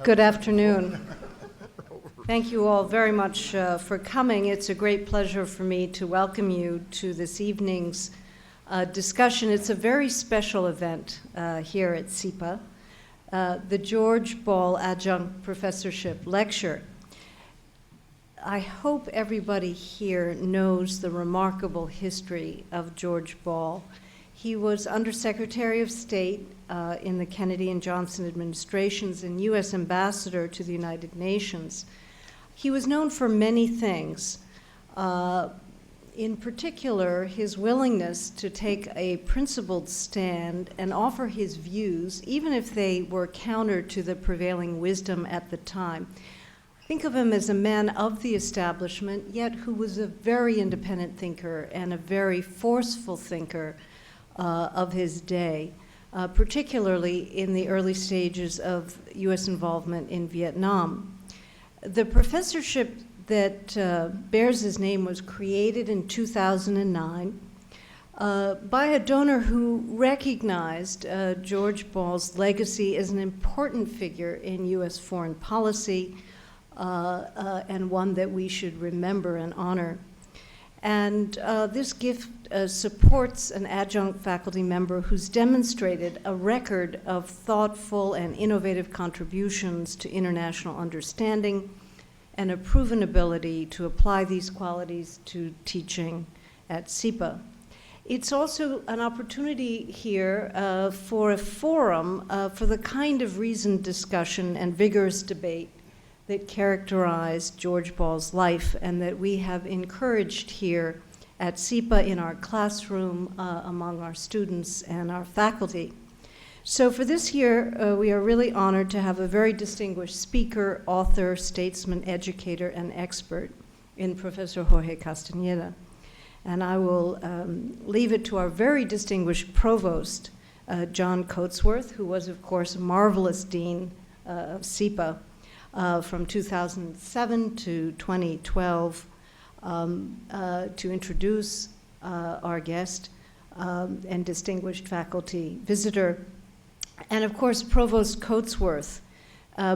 Good afternoon. Thank you all very much for coming. It's a great pleasure for me to welcome you to this evening's discussion. It's a very special event here at SIPA, the George Ball Adjunct Professorship Lecture. I hope everybody here knows the remarkable history of George Ball. He was Undersecretary of State in the Kennedy and Johnson administrations and U.S. Ambassador to the United Nations. He was known for many things. In particular, his willingness to take a principled stand and offer his views, even if they were counter to the prevailing wisdom at the time. Think of him as a man of the establishment, yet who was a very independent thinker and a very forceful thinker of his day, particularly in the early stages of U.S. involvement in Vietnam. The professorship that bears his name was created in 2009 by a donor who recognized George Ball's legacy as an important figure in U.S. foreign policy and one that we should remember and honor. And this gift supports an adjunct faculty member who's demonstrated a record of thoughtful and innovative contributions to international understanding and a proven ability to apply these qualities to teaching at SIPA. It's also an opportunity here for a forum for the kind of reasoned discussion and vigorous debate that characterized George Ball's life and that we have encouraged here at SIPA in our classroom among our students and our faculty. So for this year, we are really honored to have a very distinguished speaker, author, statesman, educator, and expert in Professor Jorge Castañeda. And I will leave it to our very distinguished provost, John Coatsworth, who was, of course, a marvelous dean of SIPA from 2007 to 2012, to introduce our guest and distinguished faculty visitor. And of course, Provost Coatsworth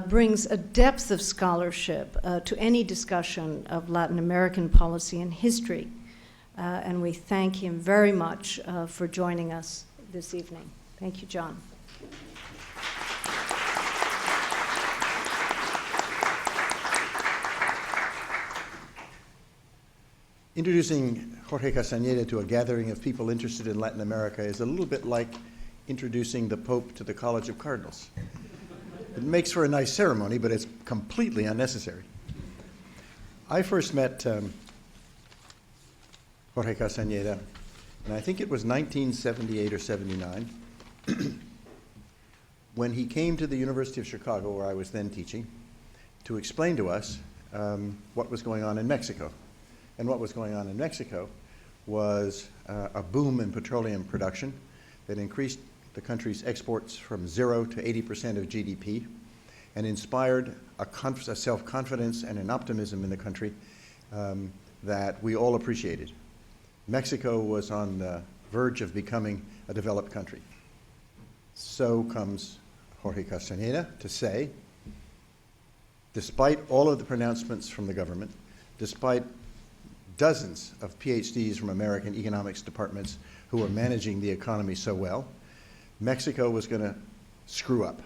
brings a depth of scholarship to any discussion of Latin American policy and history. And we thank him very much for joining us this evening. Thank you, John. Introducing Jorge Castañeda to a gathering of people interested in Latin America is a little bit like introducing the Pope to the College of Cardinals. It makes for a nice ceremony, but it's completely unnecessary. I first met Jorge Castañeda, and I think it was 1978 or 79, when he came to the University of Chicago, where I was then teaching, to explain to us what was going on in Mexico. And what was going on in Mexico was a boom in petroleum production that increased the country's exports from 0 to 80% of GDP and inspired a self-confidence and an optimism in the country that we all appreciated. Mexico was on the verge of becoming a developed country. So comes Jorge Castañeda to say, despite all of the pronouncements from the government, despite dozens of PhDs from American economics departments who were managing the economy so well, Mexico was going to screw up.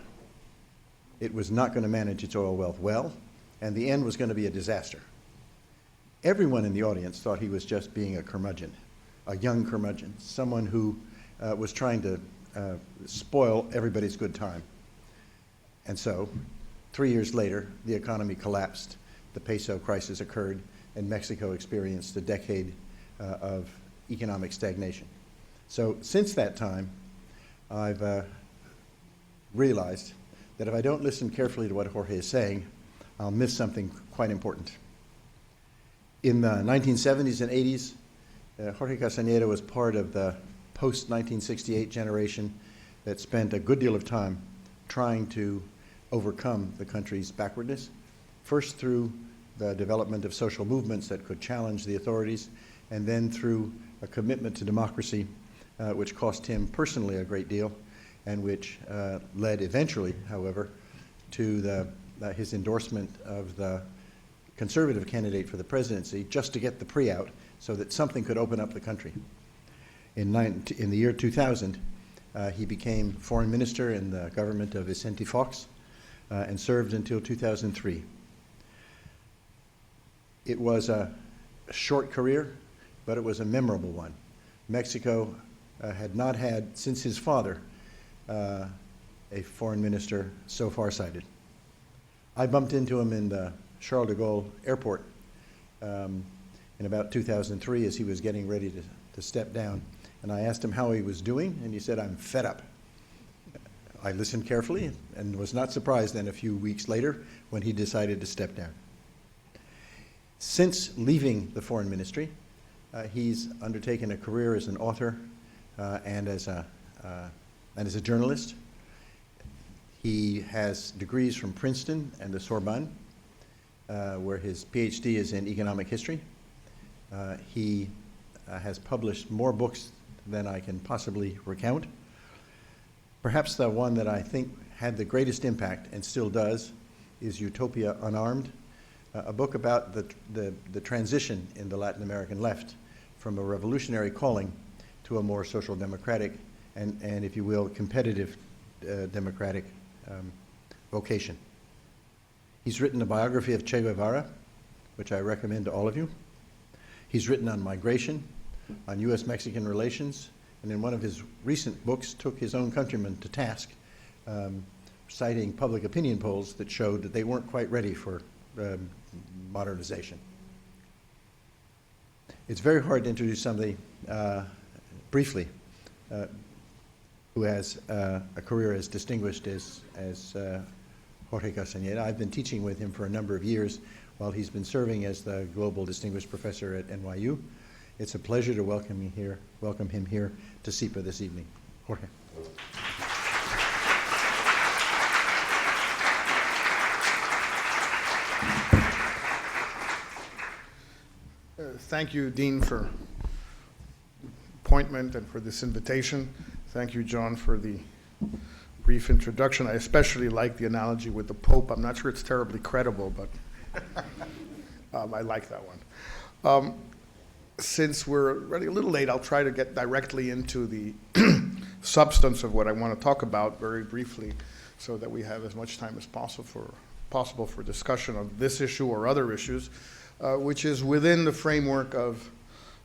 It was not going to manage its oil wealth well, and the end was going to be a disaster. Everyone in the audience thought he was just being a curmudgeon, a young curmudgeon, someone who was trying to spoil everybody's good time. And so, 3 years later, the economy collapsed, the peso crisis occurred, and Mexico experienced a decade of economic stagnation. So since that time, I've realized that if I don't listen carefully to what Jorge is saying, I'll miss something quite important. In the 1970s and 80s, Jorge Castañeda was part of the post-1968 generation that spent a good deal of time trying to overcome the country's backwardness, first through the development of social movements that could challenge the authorities, and then through a commitment to democracy, which cost him personally a great deal, and which led eventually, however, to his endorsement of the conservative candidate for the presidency just to get the pre out so that something could open up the country. In the year 2000, he became foreign minister in the government of Vicente Fox and served until 2003. It was a short career, but it was a memorable one. Mexico had not had, since his father, a foreign minister so farsighted. I bumped into him in the Charles de Gaulle airport in about 2003 as he was getting ready to step down. And I asked him how he was doing, and he said, "I'm fed up." I listened carefully and was not surprised then a few weeks later when he decided to step down. Since leaving the foreign ministry, he's undertaken a career as an author and as a journalist. He has degrees from Princeton and the Sorbonne, where his PhD is in economic history. He has published more books than I can possibly recount. Perhaps the one that I think had the greatest impact, and still does, is Utopia Unarmed, a book about the transition in the Latin American left from a revolutionary calling to a more social democratic and if you will, competitive democratic vocation. He's written a biography of Che Guevara, which I recommend to all of you. He's written on migration, on U.S.-Mexican relations, and in one of his recent books took his own countrymen to task, citing public opinion polls that showed that they weren't quite ready for modernization. It's very hard to introduce somebody briefly who has a career as distinguished as Jorge Castañeda. I've been teaching with him for a number of years while he's been serving as the Global Distinguished Professor at NYU. It's a pleasure to welcome him here to SIPA this evening. Jorge. Thank you, Dean, for appointment and for this invitation. Thank you, John, for the brief introduction. I especially like the analogy with the Pope. I'm not sure it's terribly credible, but I like that one. Since we're running a little late, I'll try to get directly into the substance of what I want to talk about very briefly so that we have as much time as possible for discussion of this issue or other issues, which is within the framework of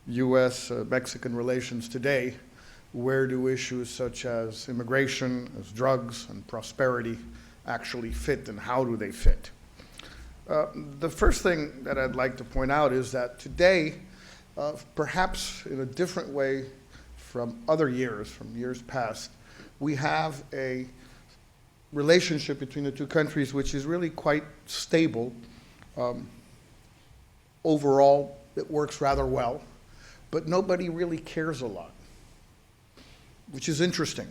U.S.-Mexican relations today. Where do issues such as immigration, as drugs, and prosperity actually fit, and how do they fit? The first thing that I'd like to point out is that today, perhaps in a different way from other years, from years past, we have a relationship between the two countries which is really quite stable. Overall, it works rather well, but nobody really cares a lot, which is interesting.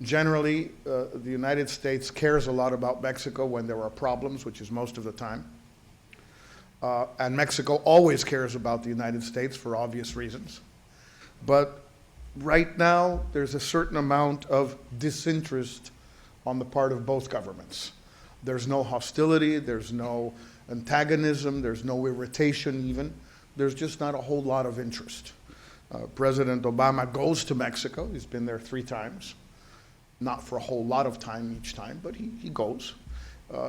Generally, the United States cares a lot about Mexico when there are problems, which is most of the time. And Mexico always cares about the United States for obvious reasons. But right now, there's a certain amount of disinterest on the part of both governments. There's no hostility, there's no antagonism, there's no irritation even. There's just not a whole lot of interest. President Obama goes to Mexico. He's been there 3 times. Not for a whole lot of time each time, but he goes.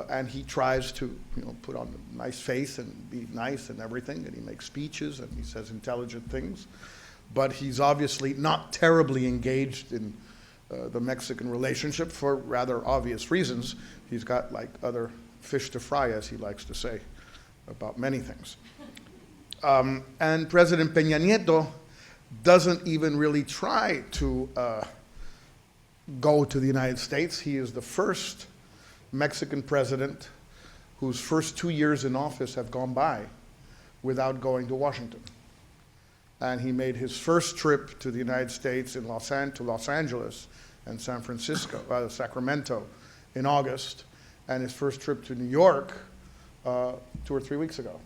And he tries to put on a nice face and be nice and everything, and he makes speeches and he says intelligent things. But he's obviously not terribly engaged in the Mexican relationship for rather obvious reasons. He's got like other fish to fry, as he likes to say, about many things. And President Peña Nieto doesn't even really try to go to the United States. He is the first Mexican president whose first 2 years in office have gone by without going to Washington. And he made his first trip to the United States to Los Angeles and San Francisco, Sacramento, in August, and his first trip to New York 2 or 3 weeks ago,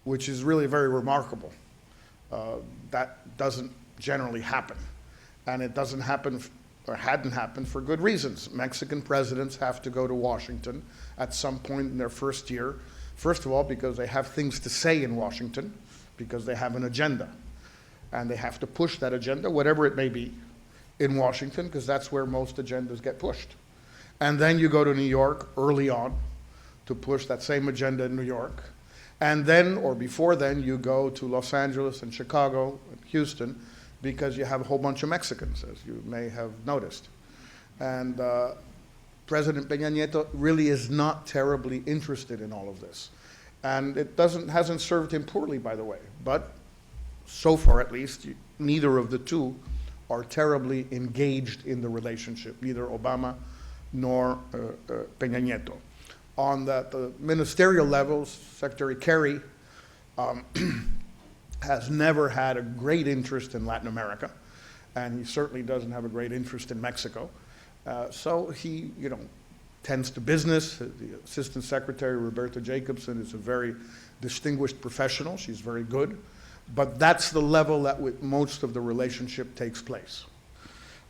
which is really very remarkable. That doesn't generally happen. And it doesn't happen or hadn't happened for good reasons. Mexican presidents have to go to Washington at some point in their first year, first of all, because they have things to say in Washington, because they have an agenda. And they have to push that agenda, whatever it may be, in Washington, because that's where most agendas get pushed. And then you go to New York early on to push that same agenda in New York. And then, or before then, you go to Los Angeles and Chicago and Houston, because you have a whole bunch of Mexicans, as you may have noticed. And President Peña Nieto really is not terribly interested in all of this. And it hasn't served him poorly, by the way. But so far, at least, neither of the two are terribly engaged in the relationship, neither Obama nor Peña Nieto. On the ministerial levels, Secretary Kerry has never had a great interest in Latin America, and he certainly doesn't have a great interest in Mexico. So he, tends to business. The Assistant Secretary, Roberta Jacobson, is a very distinguished professional. She's very good. But that's the level at which most of the relationship takes place.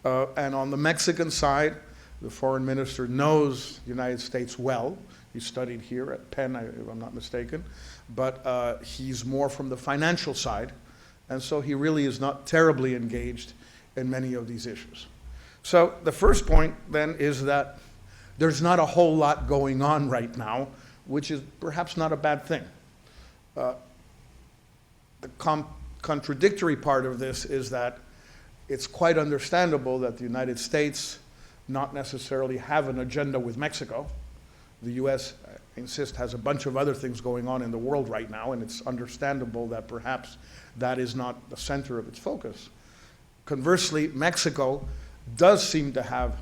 And on the Mexican side, the foreign minister knows the United States well. He studied here at Penn, if I'm not mistaken. But he's more from the financial side. And so he really is not terribly engaged in many of these issues. So the first point, then, is that there's not a whole lot going on right now, which is perhaps not a bad thing. The contradictory part of this is that it's quite understandable that the United States not necessarily have an agenda with Mexico. The U.S., I insist, has a bunch of other things going on in the world right now, and it's understandable that perhaps that is not the center of its focus. Conversely, Mexico does seem to have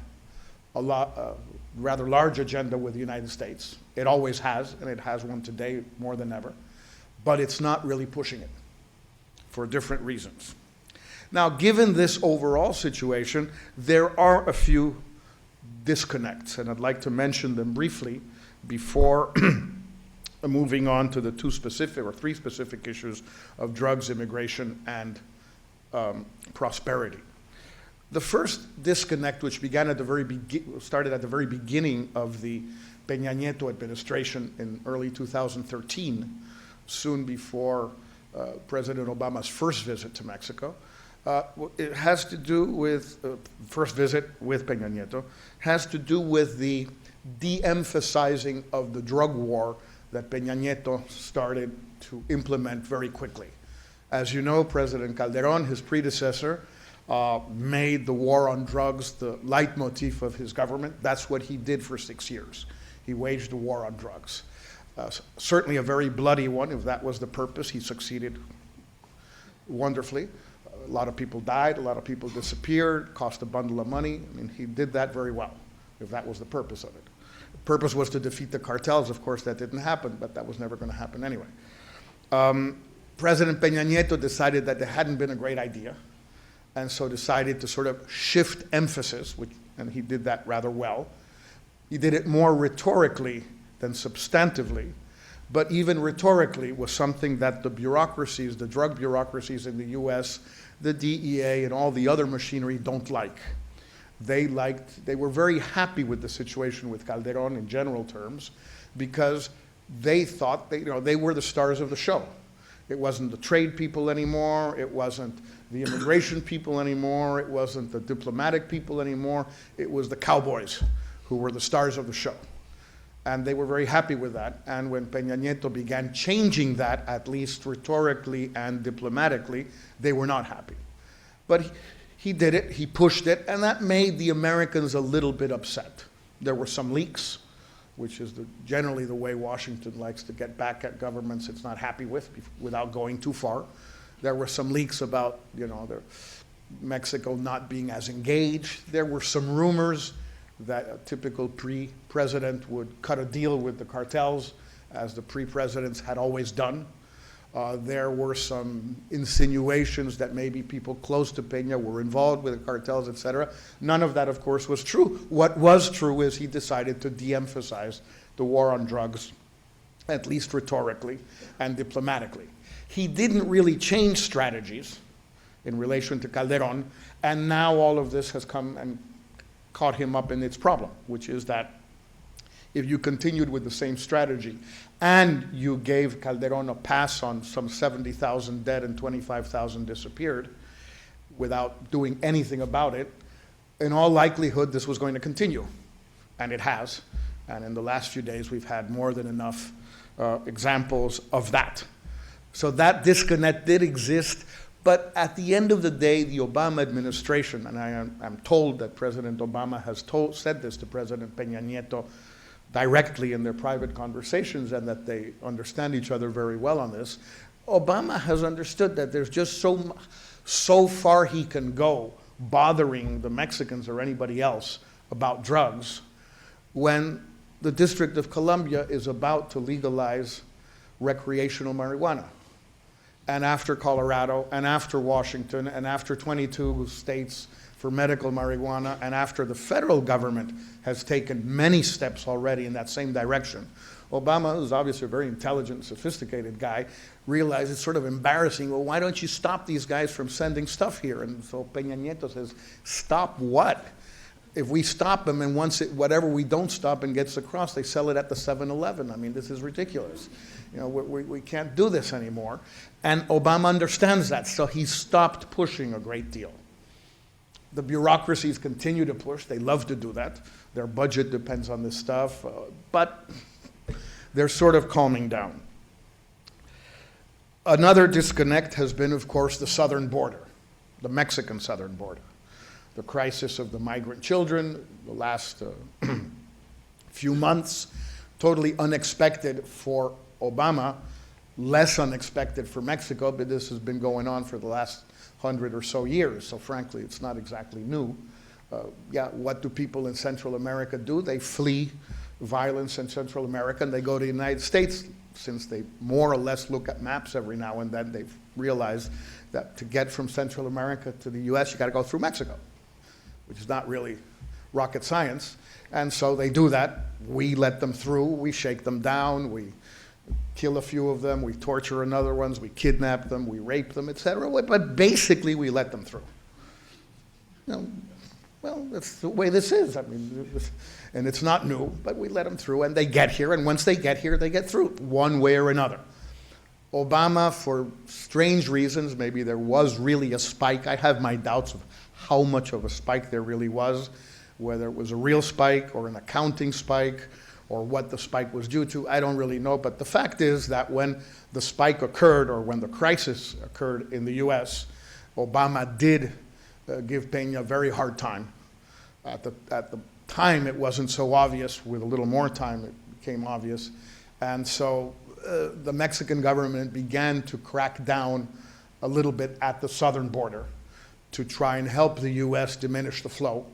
a rather large agenda with the United States. It always has, and it has one today more than ever, but it's not really pushing it for different reasons. Now, given this overall situation, there are a few disconnects, and I'd like to mention them briefly before moving on to the three specific issues of drugs, immigration, and prosperity. The first disconnect, which started at the very beginning of the Peña Nieto administration in early 2013, soon before President Obama's first visit to Mexico. It has to do with, first visit with Peña Nieto, has to do with the de-emphasizing of the drug war that Peña Nieto started to implement very quickly. As you know, President Calderón, his predecessor, made the war on drugs the leitmotif of his government. That's what he did for 6 years. He waged a war on drugs. Certainly a very bloody one. If that was the purpose, he succeeded wonderfully. A lot of people died, a lot of people disappeared, cost a bundle of money. I mean, he did that very well, if that was the purpose of it. The purpose was to defeat the cartels. Of course, that didn't happen, but that was never going to happen anyway. President Peña Nieto decided that it hadn't been a great idea, and so decided to sort of shift emphasis, and he did that rather well. He did it more rhetorically than substantively, but even rhetorically was something that the bureaucracies, the drug bureaucracies in the US, the DEA, and all the other machinery don't like. They were very happy with the situation with Calderón in general terms, because they thought they were the stars of the show. It wasn't the trade people anymore, it wasn't the immigration people anymore, it wasn't the diplomatic people anymore, it was the cowboys who were the stars of the show. And they were very happy with that. And when Peña Nieto began changing that, at least rhetorically and diplomatically, they were not happy. But he did it, he pushed it, and that made the Americans a little bit upset. There were some leaks, which is generally the way Washington likes to get back at governments it's not happy with, without going too far. There were some leaks about, Mexico not being as engaged. There were some rumors that a typical pre-president would cut a deal with the cartels, as the pre-presidents had always done. There were some insinuations that maybe people close to Peña were involved with the cartels, etc. None of that, of course, was true. What was true is he decided to de-emphasize the war on drugs, at least rhetorically and diplomatically. He didn't really change strategies in relation to Calderón, and now all of this has come and caught him up in its problem, which is that if you continued with the same strategy and you gave Calderon a pass on some 70,000 dead and 25,000 disappeared without doing anything about it, in all likelihood this was going to continue. And it has. And in the last few days we've had more than enough examples of that. So that disconnect did exist, but at the end of the day, the Obama administration, and I'm told that President Obama has said this to President Peña Nieto directly in their private conversations, and that they understand each other very well on this. Obama has understood that there's just so far he can go bothering the Mexicans or anybody else about drugs when the District of Columbia is about to legalize recreational marijuana. And after Colorado, and after Washington, and after 22 states for medical marijuana, and after the federal government has taken many steps already in that same direction, Obama, who's obviously a very intelligent, sophisticated guy, realized it's sort of embarrassing. Well, why don't you stop these guys from sending stuff here? And so Peña Nieto says, stop what? If we stop them, and whatever we don't stop and gets across, they sell it at the 7-Eleven. I mean, this is ridiculous. You know, we can't do this anymore. And Obama understands that, so he stopped pushing a great deal. The bureaucracies continue to push. They love to do that. Their budget depends on this stuff, but they're sort of calming down. Another disconnect has been, of course, the southern border, the Mexican southern border. The crisis of the migrant children, the last few months, totally unexpected for Obama, less unexpected for Mexico, but this has been going on for the last 100 or so years, so frankly, it's not exactly new. What do people in Central America do? They flee violence in Central America, and they go to the United States. Since they more or less look at maps every now and then, they've realized that to get from Central America to the US, you gotta go through Mexico, which is not really rocket science. And so they do that. We let them through, we shake them down, we kill a few of them, we torture another ones, we kidnap them, we rape them, etc. But basically we let them through. You know, well, that's the way this is. I mean, and it's not new, but we let them through, and they get here, and once they get here, they get through, one way or another. Obama, for strange reasons, maybe there was really a spike. I have my doubts of how much of a spike there really was, whether it was a real spike or an accounting spike, or what the spike was due to, I don't really know. But the fact is that when the spike occurred, or when the crisis occurred in the US, Obama did give Peña a very hard time. At the time, it wasn't so obvious. With a little more time, it became obvious. And so the Mexican government began to crack down a little bit at the southern border to try and help the US diminish the flow.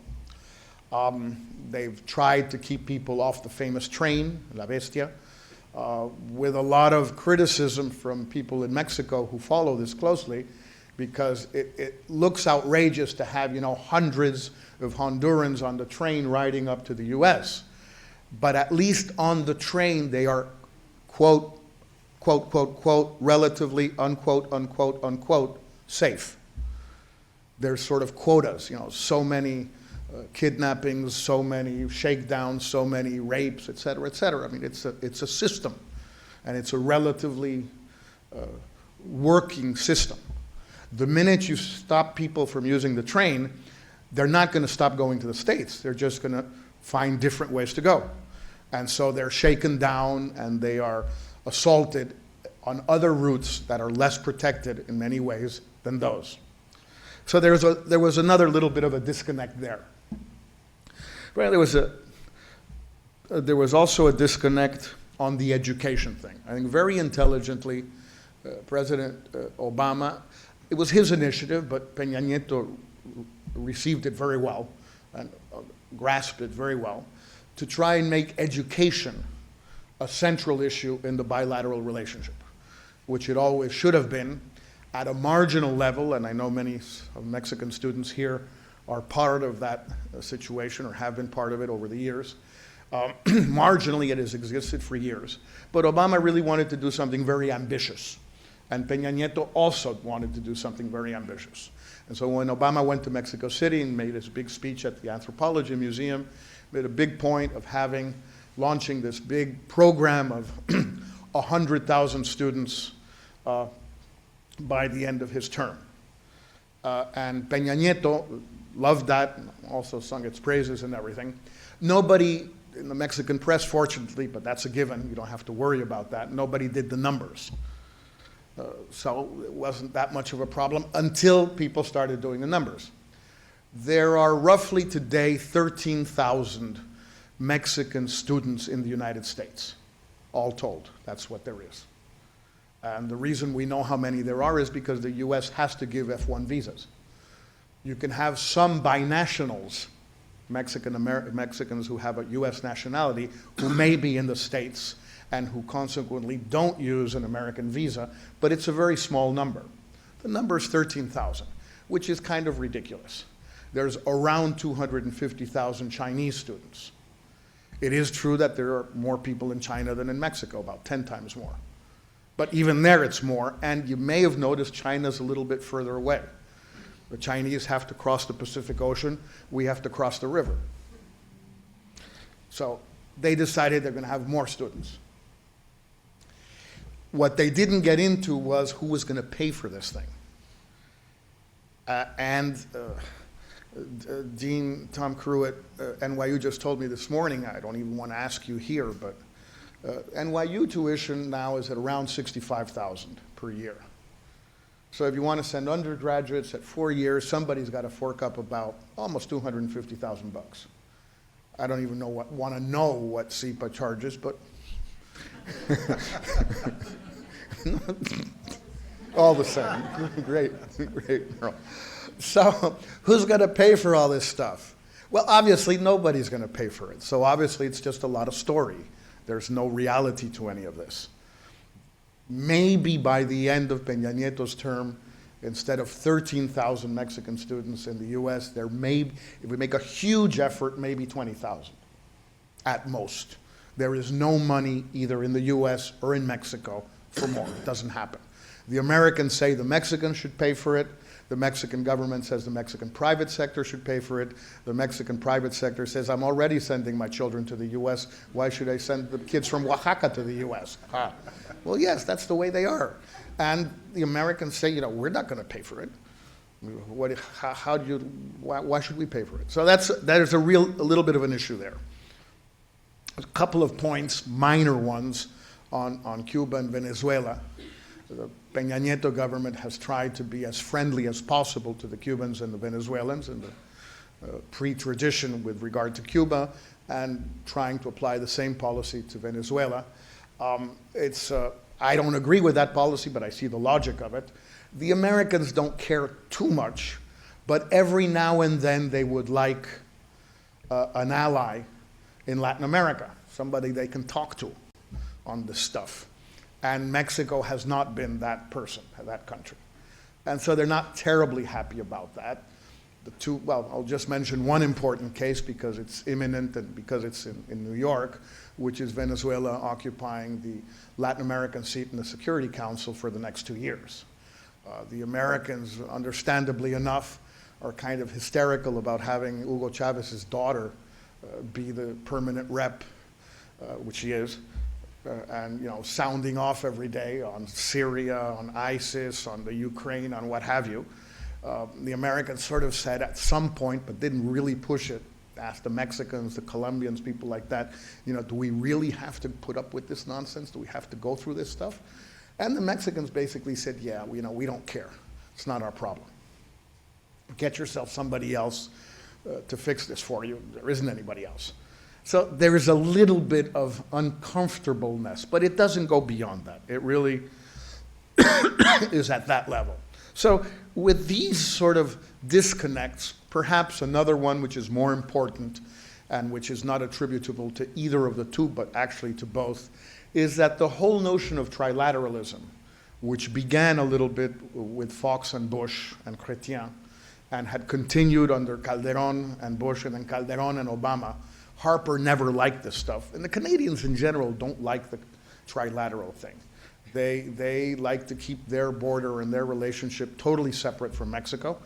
They've tried to keep people off the famous train, La Bestia, with a lot of criticism from people in Mexico who follow this closely, because it looks outrageous to have, you know, hundreds of Hondurans on the train riding up to the US. But at least on the train, they are, quote, quote, quote, quote, relatively, unquote, unquote, unquote, safe. There's sort of quotas, you know, so many kidnappings, so many shakedowns, so many rapes, et cetera, et cetera. I mean, it's a system, and it's a relatively working system. The minute you stop people from using the train, they're not going to stop going to the States. They're just going to find different ways to go. And so they're shaken down, and they are assaulted on other routes that are less protected in many ways than those. So there was another little bit of a disconnect there. Well, there was also a disconnect on the education thing. I think very intelligently, President Obama, it was his initiative, but Peña Nieto received it very well and grasped it very well, to try and make education a central issue in the bilateral relationship, which it always should have been at a marginal level. And I know many Mexican students here are part of that situation, or have been part of it over the years. Marginally, it has existed for years. But Obama really wanted to do something very ambitious. And Peña Nieto also wanted to do something very ambitious. And so when Obama went to Mexico City and made his big speech at the Anthropology Museum, made a big point of launching this big program of 100,000 students by the end of his term. And Peña Nieto loved that, and also sung its praises and everything. Nobody in the Mexican press, fortunately, but that's a given, you don't have to worry about that, nobody did the numbers. So it wasn't that much of a problem until people started doing the numbers. There are roughly today 13,000 Mexican students in the United States, all told. That's what there is. And the reason we know how many there are is because the US has to give F1 visas. You can have some binationals, Mexicans who have a US nationality, who may be in the States and who consequently don't use an American visa, but it's a very small number. The number is 13,000, which is kind of ridiculous. There's around 250,000 Chinese students. It is true that there are more people in China than in Mexico, about 10 times more. But even there it's more, and you may have noticed China's a little bit further away. The Chinese have to cross the Pacific Ocean, we have to cross the river. So they decided they're going to have more students. What they didn't get into was who was going to pay for this thing. Dean Tom Crew at NYU just told me this morning, I don't even want to ask you here, but NYU tuition now is at around $65,000 per year. So if you want to send undergraduates at 4 years, somebody's got to fork up about almost $250,000 bucks. I don't even want to know what SEPA charges, but all the same. Great. So who's going to pay for all this stuff? Well, obviously nobody's going to pay for it. So obviously it's just a lot of story. There's no reality to any of this. Maybe by the end of Peña Nieto's term, instead of 13,000 Mexican students in the US, there may, if we make a huge effort, maybe 20,000 at most. There is no money either in the US or in Mexico for more. It doesn't happen. The Americans say the Mexicans should pay for it. The Mexican government says the Mexican private sector should pay for it. The Mexican private sector says, I'm already sending my children to the US. Why should I send the kids from Oaxaca to the US? Well, yes, that's the way they are. And the Americans say, you know, we're not going to pay for it. Why should we pay for it? So there's a little bit of an issue there. A couple of points, minor ones, on Cuba and Venezuela. The Peña Nieto government has tried to be as friendly as possible to the Cubans and the Venezuelans in the pre-tradition with regard to Cuba, and trying to apply the same policy to Venezuela. I don't agree with that policy, but I see the logic of it. The Americans don't care too much, but every now and then they would like an ally in Latin America, somebody they can talk to on this stuff. And Mexico has not been that person, that country. And so they're not terribly happy about that. I'll just mention one important case because it's imminent and because it's in New York, which is Venezuela occupying the Latin American seat in the Security Council for the next 2 years. The Americans, understandably enough, are kind of hysterical about having Hugo Chavez's daughter be the permanent rep, which she is, and sounding off every day on Syria, on ISIS, on the Ukraine, on what have you. The Americans sort of said at some point, but didn't really push it, asked the Mexicans, the Colombians, people like that, do we really have to put up with this nonsense? Do we have to go through this stuff? And the Mexicans basically said, yeah, we don't care. It's not our problem. Get yourself somebody else to fix this for you. There isn't anybody else. So there is a little bit of uncomfortableness, but it doesn't go beyond that. It really is at that level. So with these sort of disconnects, perhaps another one which is more important and which is not attributable to either of the two, but actually to both, is that the whole notion of trilateralism, which began a little bit with Fox and Bush and Chrétien, and had continued under Calderón and Bush and then Calderón and Obama. Harper never liked this stuff. And the Canadians in general don't like the trilateral thing. They like to keep their border and their relationship totally separate from Mexico.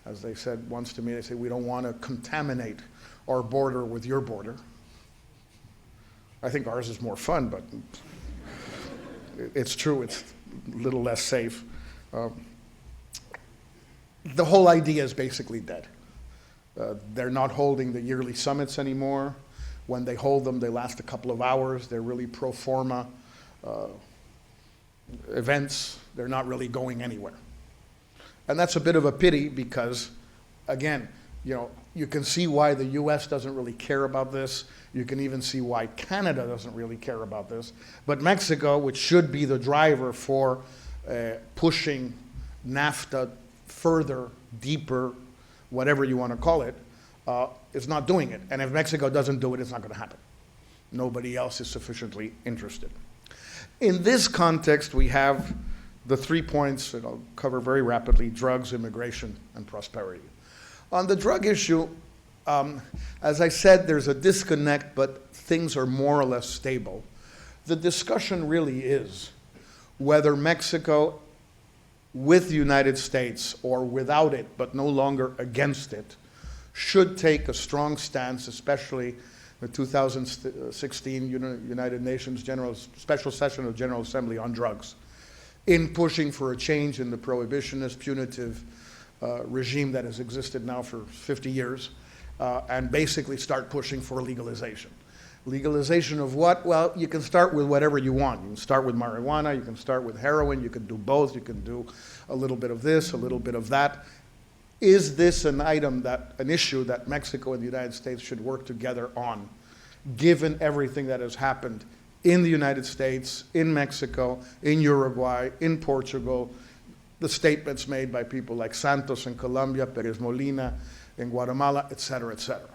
As they said once to me, they say, we don't want to contaminate our border with your border. I think ours is more fun, but it's true, it's a little less safe. The whole idea is basically dead. They're not holding the yearly summits anymore. When they hold them, they last a couple of hours. They're really pro forma events. They're not really going anywhere. And that's a bit of a pity because, again, you can see why the US doesn't really care about this. You can even see why Canada doesn't really care about this. But Mexico, which should be the driver for pushing NAFTA further, deeper, whatever you want to call it, is not doing it. And if Mexico doesn't do it, it's not going to happen. Nobody else is sufficiently interested. In this context, we have the 3 points that I'll cover very rapidly: drugs, immigration, and prosperity. On the drug issue, as I said, there's a disconnect, but things are more or less stable. The discussion really is whether Mexico, with the United States or without it, but no longer against it, should take a strong stance, especially the 2016 United Nations Special Session of General Assembly on drugs, in pushing for a change in the prohibitionist, punitive regime that has existed now for 50 years, and basically start pushing for legalization. Legalization of what? Well, you can start with whatever you want. You can start with marijuana, you can start with heroin, you can do both, you can do a little bit of this, a little bit of that. Is this an issue that Mexico and the United States should work together on, given everything that has happened in the United States, in Mexico, in Uruguay, in Portugal, the statements made by people like Santos in Colombia, Perez Molina in Guatemala, et cetera, et cetera.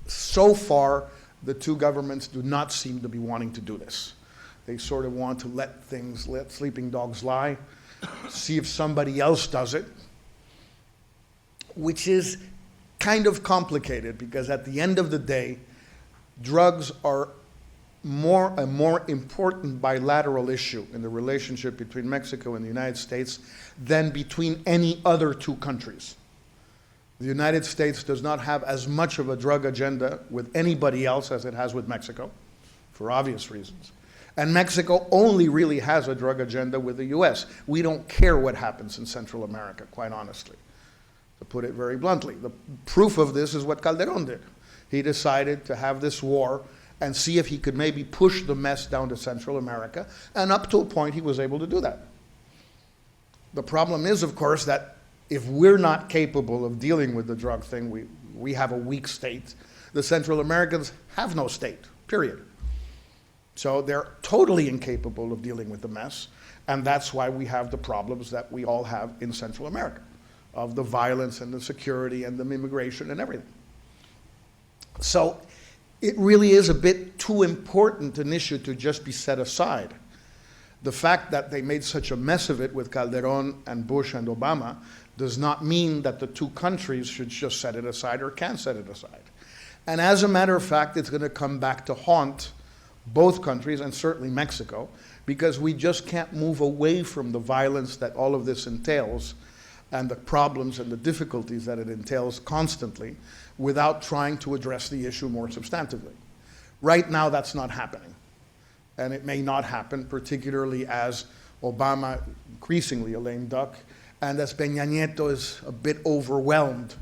So far, the two governments do not seem to be wanting to do this. They sort of want to let sleeping dogs lie, see if somebody else does it, which is kind of complicated because at the end of the day, drugs are a more important bilateral issue in the relationship between Mexico and the United States than between any other two countries. The United States does not have as much of a drug agenda with anybody else as it has with Mexico, for obvious reasons. And Mexico only really has a drug agenda with the US. We don't care what happens in Central America, quite honestly, to put it very bluntly. The proof of this is what Calderón did. He decided to have this war and see if he could maybe push the mess down to Central America, and up to a point he was able to do that. The problem is, of course, that if we're not capable of dealing with the drug thing, we have a weak state. The Central Americans have no state, period. So they're totally incapable of dealing with the mess, and that's why we have the problems that we all have in Central America, of the violence and the security and the immigration and everything. So it really is a bit too important an issue to just be set aside. The fact that they made such a mess of it with Calderón and Bush and Obama does not mean that the two countries should just set it aside or can set it aside. And as a matter of fact, it's going to come back to haunt both countries, and certainly Mexico, because we just can't move away from the violence that all of this entails and the problems and the difficulties that it entails constantly without trying to address the issue more substantively. Right now, that's not happening. And it may not happen, particularly as Obama, increasingly a lame duck, and as Peña Nieto is a bit overwhelmed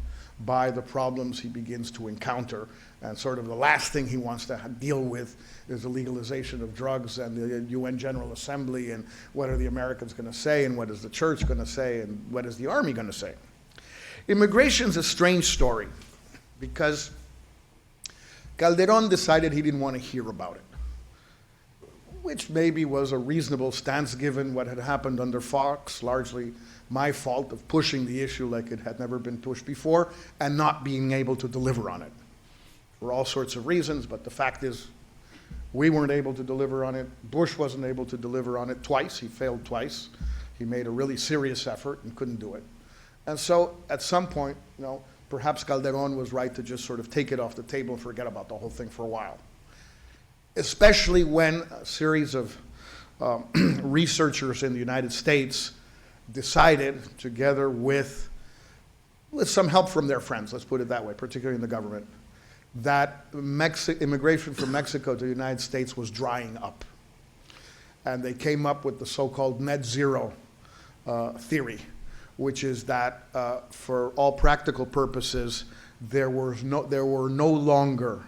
by the problems he begins to encounter. And sort of the last thing he wants to deal with is the legalization of drugs and the UN General Assembly, and what are the Americans going to say, and what is the church going to say, and what is the army going to say. Immigration's a strange story because Calderón decided he didn't want to hear about it, which maybe was a reasonable stance given what had happened under Fox, largely my fault of pushing the issue like it had never been pushed before and not being able to deliver on it for all sorts of reasons. But the fact is, we weren't able to deliver on it. Bush wasn't able to deliver on it twice. He failed twice. He made a really serious effort and couldn't do it. And so at some point, perhaps Calderón was right to just sort of take it off the table and forget about the whole thing for a while, especially when a series of researchers in the United States decided, together with with some help from their friends, let's put it that way, particularly in the government, that immigration from Mexico to the United States was drying up. And they came up with the so-called net zero theory, which is that for all practical purposes, there were no longer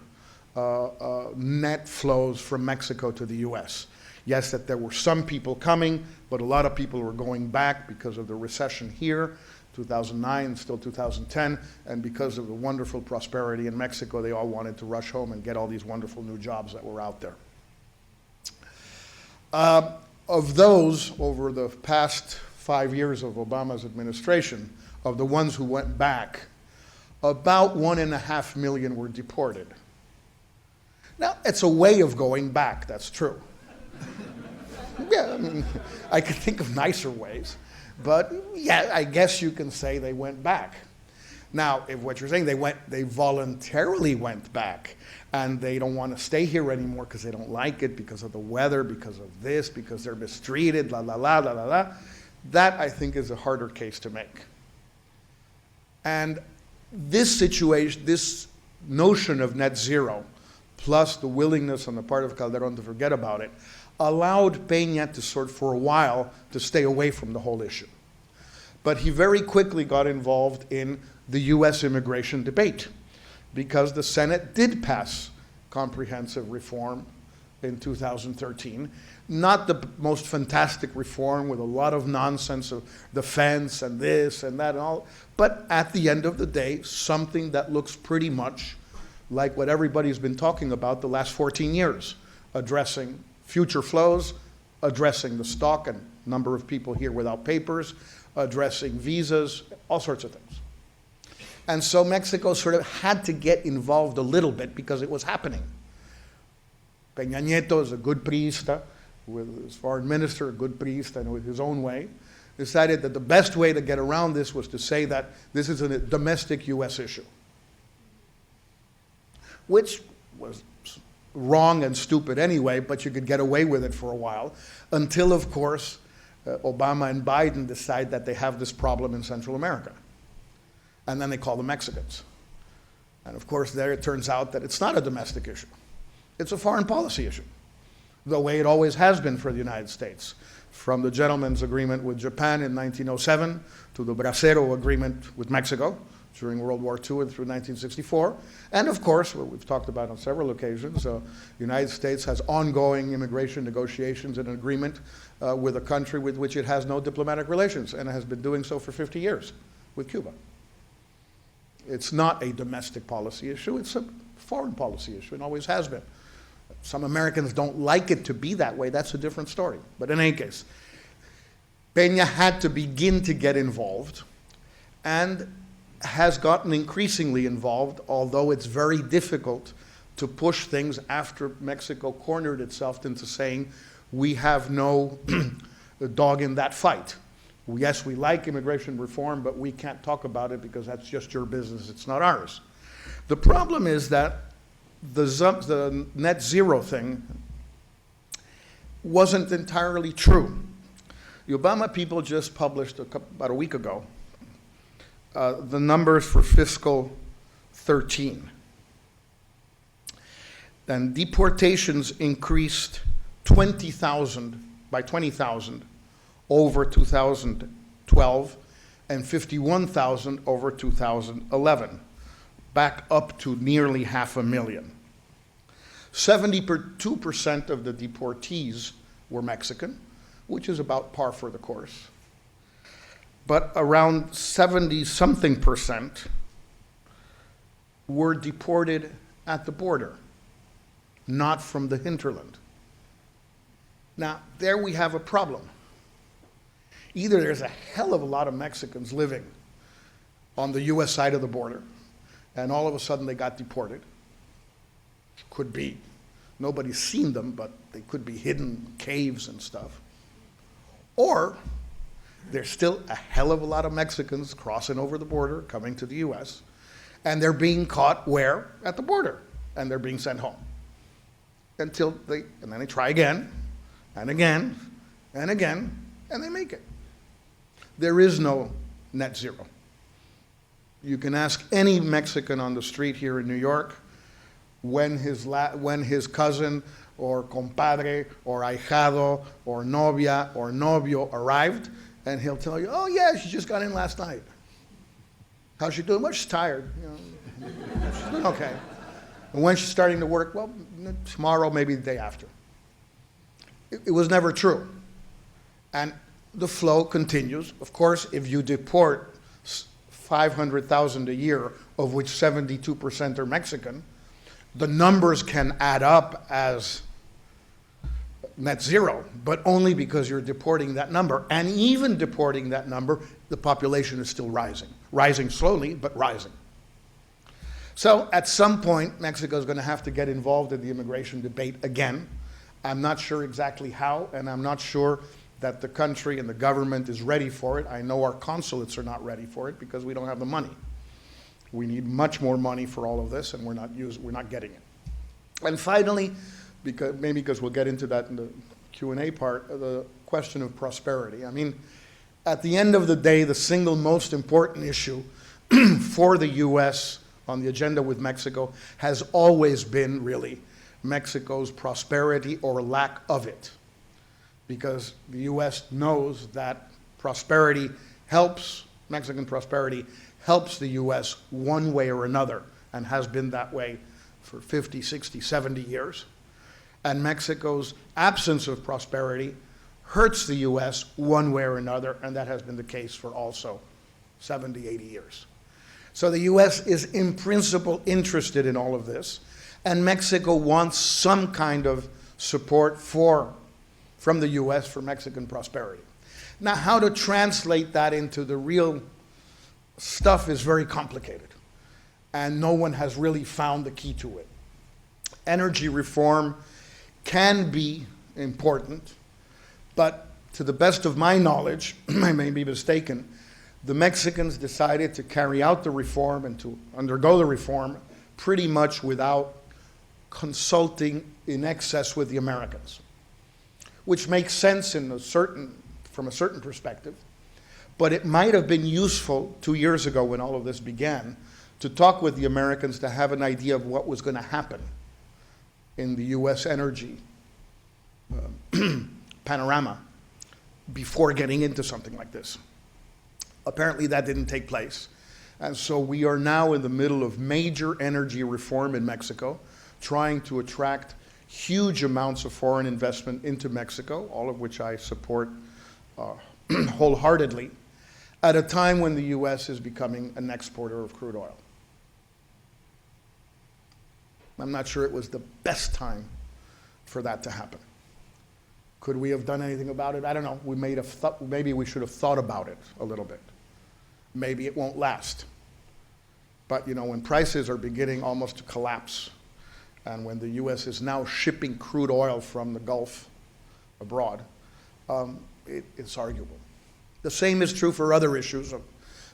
net flows from Mexico to the US. Yes, that there were some people coming, but a lot of people were going back because of the recession here, 2009, still 2010, and because of the wonderful prosperity in Mexico, they all wanted to rush home and get all these wonderful new jobs that were out there. Of those, over the past 5 years of Obama's administration, of the ones who went back, about 1.5 million were deported. Now, it's a way of going back, that's true. Yeah, I mean, I could think of nicer ways, but yeah, I guess you can say they went back. Now, if what you're saying, they voluntarily went back, and they don't want to stay here anymore because they don't like it, because of the weather, because of this, because they're mistreated, la la la la la la. That, I think, is a harder case to make. And this situation, this notion of net zero, plus the willingness on the part of Calderón to forget about it, allowed Peña to for a while, to stay away from the whole issue. But he very quickly got involved in the US immigration debate, because the Senate did pass comprehensive reform in 2013. Not the most fantastic reform with a lot of nonsense of the fence and this and that and all, but at the end of the day, something that looks pretty much like what everybody's been talking about the last 14 years, addressing future flows, addressing the stock and number of people here without papers, addressing visas, all sorts of things. And so Mexico sort of had to get involved a little bit because it was happening. Peña Nieto is a good priista, with his foreign minister, a good priest, and with his own way, decided that the best way to get around this was to say that this is a domestic US issue, which was wrong and stupid anyway, but you could get away with it for a while, until, of course, Obama and Biden decide that they have this problem in Central America. And then they call the Mexicans. And of course, there it turns out that it's not a domestic issue. It's a foreign policy issue, the way it always has been for the United States, from the gentleman's agreement with Japan in 1907 to the Bracero agreement with Mexico during World War II and through 1964. And of course, what we've talked about on several occasions, the United States has ongoing immigration negotiations and an agreement with a country with which it has no diplomatic relations, and it has been doing so for 50 years, with Cuba. It's not a domestic policy issue, it's a foreign policy issue, and always has been. Some Americans don't like it to be that way, that's a different story. But in any case, Peña had to begin to get involved, and has gotten increasingly involved, although it's very difficult to push things after Mexico cornered itself into saying, we have no dog in that fight. Yes, we like immigration reform, but we can't talk about it because that's just your business, it's not ours. The problem is that the net zero thing wasn't entirely true. The Obama people just published about a week ago the numbers for fiscal 13. And deportations increased 20,000 by 20,000 over 2012 and 51,000 over 2011, back up to nearly 500,000. 72% of the deportees were Mexican, which is about par for the course. But around 70-something% were deported at the border, not from the hinterland. Now, there we have a problem. Either there's a hell of a lot of Mexicans living on the US side of the border, and all of a sudden they got deported. Could be. Nobody's seen them, but they could be hidden caves and stuff. Or there's still a hell of a lot of Mexicans crossing over the border, coming to the US, and they're being caught where? At the border, and they're being sent home. And then they try again, and again, and again, and they make it. There is no net zero. You can ask any Mexican on the street here in New York when his cousin or compadre or ahijado or novia or novio arrived, and he'll tell you, oh yeah, she just got in last night. How's she doing? Well, she's tired. You know, she's doing okay. And when she's starting to work, well, tomorrow, maybe the day after. It was never true. And the flow continues. Of course, if you deport 500,000 a year, of which 72% are Mexican, the numbers can add up as net zero, but only because you're deporting that number. And even deporting that number, the population is still rising. Rising slowly, but rising. So at some point, Mexico is going to have to get involved in the immigration debate again. I'm not sure exactly how, and I'm not sure that the country and the government is ready for it. I know our consulates are not ready for it because we don't have the money. We need much more money for all of this, and we're not getting it. And finally, because we'll get into that in the Q&A part, the question of prosperity. I mean, at the end of the day, the single most important issue for the U.S. on the agenda with Mexico has always been, really, Mexico's prosperity or lack of it. Because the U.S. knows that prosperity helps, Mexican prosperity helps the U.S. one way or another, and has been that way for 50, 60, 70 years. And Mexico's absence of prosperity hurts the U.S. one way or another, and that has been the case for also 70, 80 years. So the U.S. is in principle interested in all of this, and Mexico wants some kind of support from the U.S. for Mexican prosperity. Now, how to translate that into the real stuff is very complicated, and no one has really found the key to it. Energy reform can be important, but to the best of my knowledge, I may be mistaken, the Mexicans decided to carry out the reform and to undergo the reform pretty much without consulting in excess with the Americans, which makes sense from a certain perspective, but it might have been useful 2 years ago when all of this began to talk with the Americans to have an idea of what was going to happen in the U.S. energy panorama before getting into something like this. Apparently that didn't take place. And so we are now in the middle of major energy reform in Mexico, trying to attract huge amounts of foreign investment into Mexico, all of which I support wholeheartedly, at a time when the U.S. is becoming an exporter of crude oil. I'm not sure it was the best time for that to happen. Could we have done anything about it? I don't know. Maybe we should have thought about it a little bit. Maybe it won't last. But you know, when prices are beginning almost to collapse, and when the U.S. is now shipping crude oil from the Gulf abroad, it's arguable. The same is true for other issues of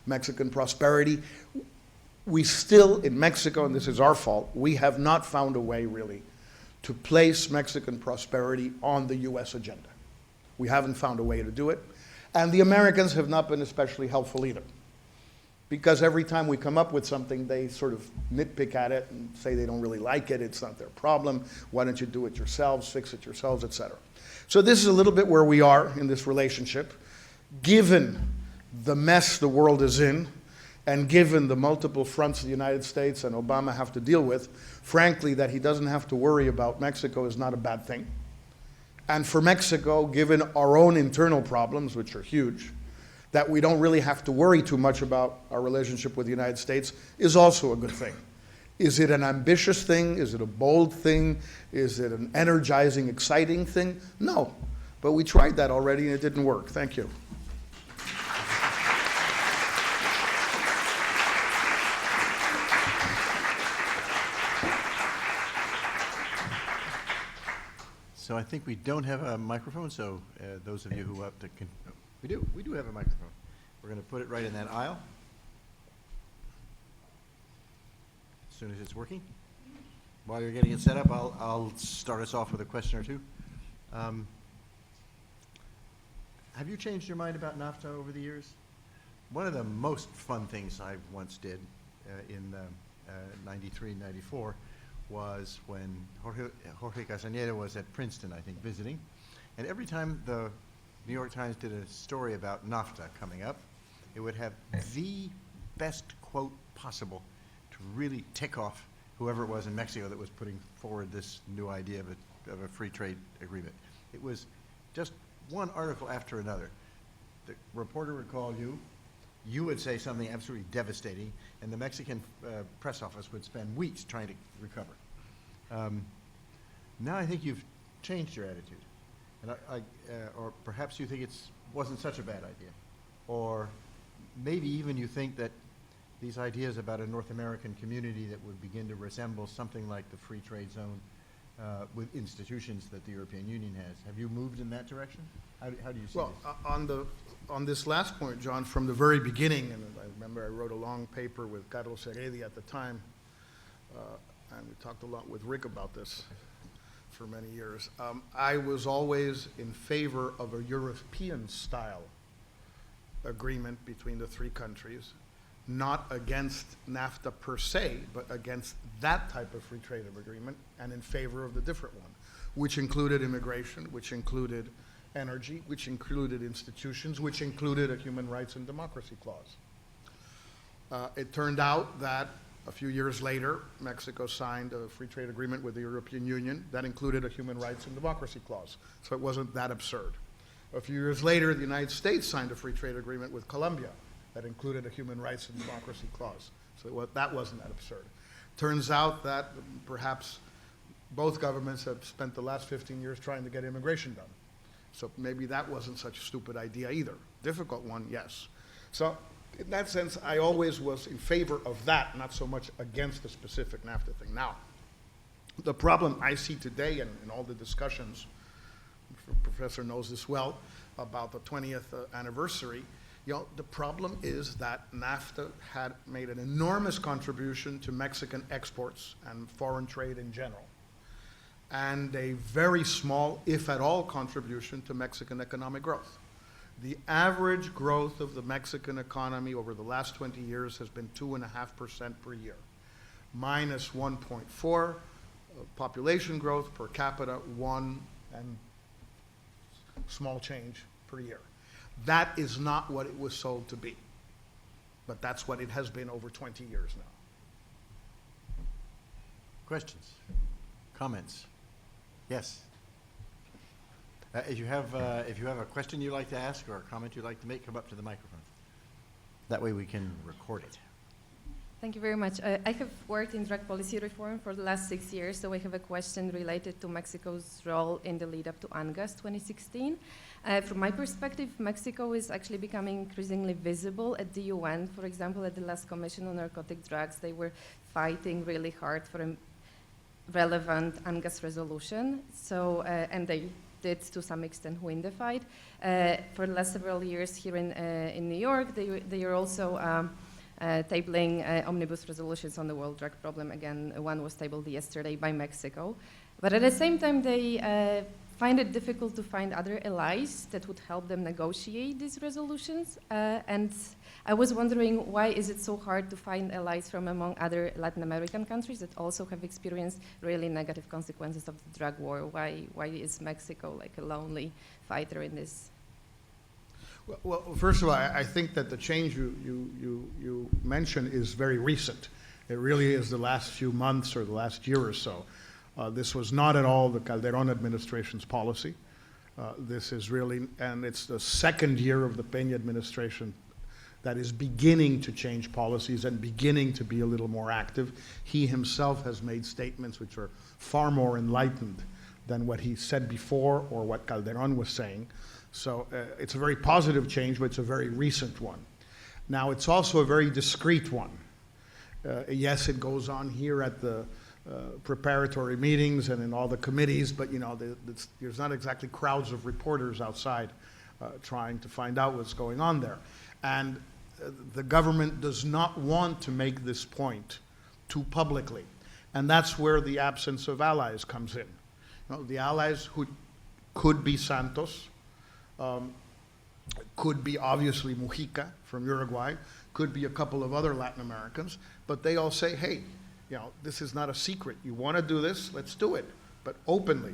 Mexican prosperity. We still, in Mexico, and this is our fault, we have not found a way, really, to place Mexican prosperity on the U.S. agenda. We haven't found a way to do it. And the Americans have not been especially helpful either. Because every time we come up with something, they sort of nitpick at it and say they don't really like it, it's not their problem, why don't you do it yourselves, fix it yourselves, etc. So this is a little bit where we are in this relationship. Given the mess the world is in, and given the multiple fronts the United States and Obama have to deal with, frankly, that he doesn't have to worry about Mexico is not a bad thing. And for Mexico, given our own internal problems, which are huge, that we don't really have to worry too much about our relationship with the United States is also a good thing. Is it an ambitious thing? Is it a bold thing? Is it an energizing, exciting thing? No. But we tried that already and it didn't work. Thank you. So I think we don't have a microphone, so those of you who have to, we do have a microphone. We're going to put it right in that aisle. As soon as it's working. While you're getting it set up, I'll start us off with a question or two. Have you changed your mind about NAFTA over the years? one of the most fun things I once did in 93, 94 was when Jorge Castañeda was at Princeton, I think, visiting. And every time the New York Times did a story about NAFTA coming up, it would have the best quote possible to really tick off whoever it was in Mexico that was putting forward this new idea of a free trade agreement. It was just one article after another. The reporter would call you, you would say something absolutely devastating, and the Mexican press office would spend weeks trying to recover. Now I think you've changed your attitude, and or perhaps you think it wasn't such a bad idea, or maybe even you think that these ideas about a North American community that would begin to resemble something like the free trade zone with institutions that the European Union has. Have you moved in that direction? How do you see this? On this last point, John, from the very beginning, and I remember I wrote a long paper with Carlos Heredia at the time, and we talked a lot with Rick about this for many years. I was always in favor of a European-style agreement between the three countries, not against NAFTA per se, but against that type of free trade agreement, and in favor of the different one, which included immigration, which included energy, which included institutions, which included a human rights and democracy clause. It turned out that a few years later, Mexico signed a free trade agreement with the European Union that included a human rights and democracy clause, so it wasn't that absurd. A few years later, the United States signed a free trade agreement with Colombia that included a human rights and democracy clause, so that wasn't that absurd. Turns out that perhaps both governments have spent the last 15 years trying to get immigration done. So maybe that wasn't such a stupid idea either. Difficult one, yes. So in that sense, I always was in favor of that, not so much against the specific NAFTA thing. Now, the problem I see today in all the discussions, the professor knows this well, about the 20th anniversary, the problem is that NAFTA had made an enormous contribution to Mexican exports and foreign trade in general, and a very small, if at all, contribution to Mexican economic growth. The average growth of the Mexican economy over the last 20 years has been 2.5% per year, minus 1.4 population growth, per capita 1 and small change per year. That is not what it was sold to be, but that's what it has been over 20 years now. Questions? Comments? Yes. If you have a question you'd like to ask or a comment you'd like to make, come up to the microphone. That way we can record it. Thank you very much. I have worked in drug policy reform for the last 6 years, so I have a question related to Mexico's role in the lead up to UNGAS 2016. From my perspective, Mexico is actually becoming increasingly visible at the UN. For example, at the last Commission on Narcotic Drugs, they were fighting really hard for a relevant UNGAS resolution. So, and they did to some extent win the fight. For the last several years here in New York, they are also tabling omnibus resolutions on the world drug problem. Again, one was tabled yesterday by Mexico. But at the same time, they find it difficult to find other allies that would help them negotiate these resolutions. And I was wondering, why is it so hard to find allies from among other Latin American countries that also have experienced really negative consequences of the drug war? Why is Mexico like a lonely fighter in this? Well, first of all, I think that the change you mentioned is very recent. It really is the last few months or the last year or so. This was not at all the Calderon administration's policy. This is really, and it's the second year of the Peña administration that is beginning to change policies and beginning to be a little more active. He himself has made statements which are far more enlightened than what he said before or what Calderon was saying. So it's a very positive change, but it's a very recent one. Now, it's also a very discreet one. Yes, it goes on here at the preparatory meetings and in all the committees, but there's not exactly crowds of reporters outside trying to find out what's going on there. And the government does not want to make this point too publicly. And that's where the absence of allies comes in. The allies who could be Santos, Could be obviously Mujica from Uruguay, could be a couple of other Latin Americans, but they all say, hey, this is not a secret. You want to do this, let's do it, but openly.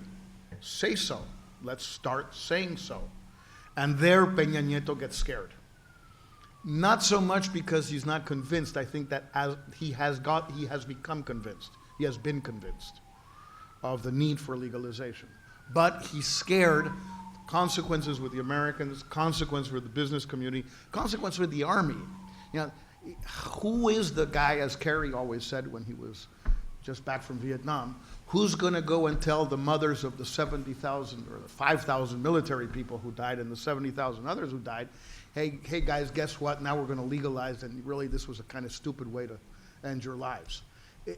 Say so. Let's start saying so. And there Peña Nieto gets scared. Not so much because he's not convinced. I think that as he has become convinced. He has been convinced of the need for legalization. But he's scared. Consequences with the Americans, consequences with the business community, consequences with the army. Who is the guy, as Kerry always said when he was just back from Vietnam, who's going to go and tell the mothers of the 70,000 or the 5,000 military people who died and the 70,000 others who died, hey guys, guess what? Now we're going to legalize, and really this was a kind of stupid way to end your lives.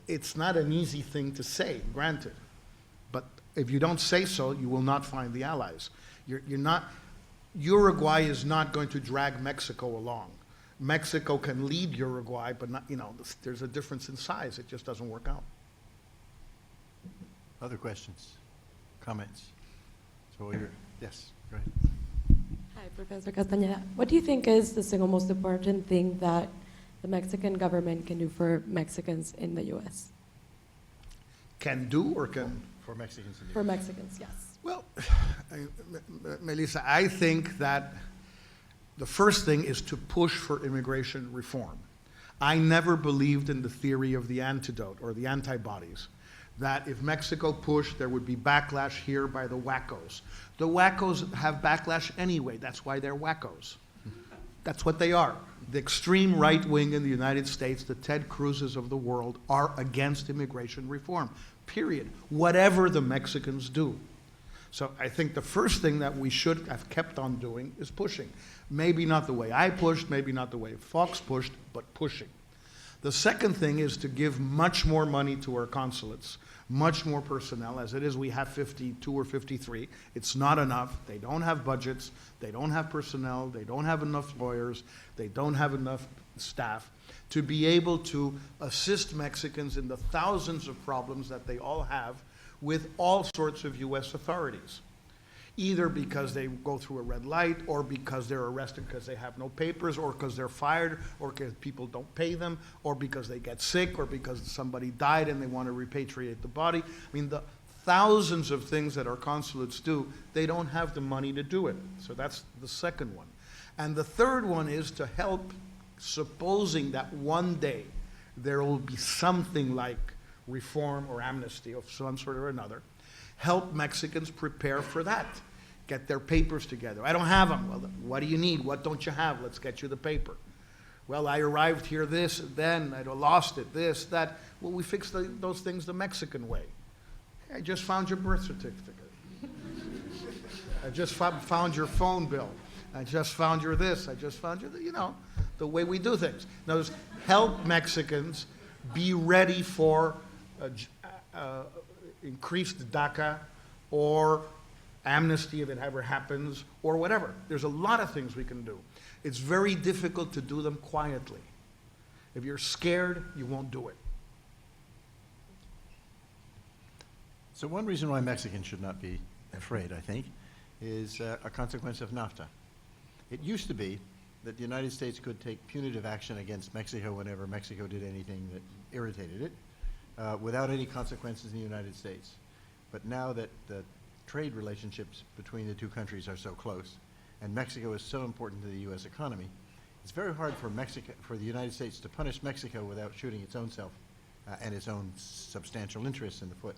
It's not an easy thing to say, granted, but if you don't say so, you will not find the allies. Uruguay is not going to drag Mexico along. Mexico can lead Uruguay, but not, there's a difference in size. It just doesn't work out. Other questions, comments? Yes, go ahead. Hi, Professor Castañeda. What do you think is the single most important thing that the Mexican government can do for Mexicans in the U.S.? Can do or can? For Mexicans in the For US. Mexicans, yes. Well, Melissa, I think that the first thing is to push for immigration reform. I never believed in the theory of the antidote or the antibodies, that if Mexico pushed, there would be backlash here by the wackos. The wackos have backlash anyway. That's why they're wackos. That's what they are. The extreme right wing in the United States, the Ted Cruzes of the world, are against immigration reform, period, whatever the Mexicans do. So I think the first thing that we should have kept on doing is pushing. Maybe not the way I pushed, maybe not the way Fox pushed, but pushing. The second thing is to give much more money to our consulates, much more personnel. As it is, we have 52 or 53. It's not enough. They don't have budgets. They don't have personnel. They don't have enough lawyers. They don't have enough staff to be able to assist Mexicans in the thousands of problems that they all have with all sorts of U.S. authorities, either because they go through a red light, or because they're arrested because they have no papers, or because they're fired, or because people don't pay them, or because they get sick, or because somebody died and they want to repatriate the body. I mean, the thousands of things that our consulates do, they don't have the money to do it. So that's the second one. And the third one is to help, supposing that one day there will be something like reform or amnesty of some sort or another, help Mexicans prepare for that. Get their papers together. I don't have them. Well, what do you need? What don't you have? Let's get you the paper. Well, I arrived here this, then I lost it, this, that. Well, we fix those things the Mexican way. I just found your birth certificate. I just found your phone bill. I just found your this. I just found your, the way we do things. Now, help Mexicans be ready for increased DACA or amnesty if it ever happens, or whatever. There's a lot of things we can do. It's very difficult to do them quietly. If you're scared, you won't do it. So one reason why Mexicans should not be afraid, I think, is a consequence of NAFTA. It used to be that the United States could take punitive action against Mexico whenever Mexico did anything that irritated it, without any consequences in the United States. But now that the trade relationships between the two countries are so close, and Mexico is so important to the U.S. economy, it's very hard for the United States to punish Mexico without shooting its own self and its own substantial interests in the foot.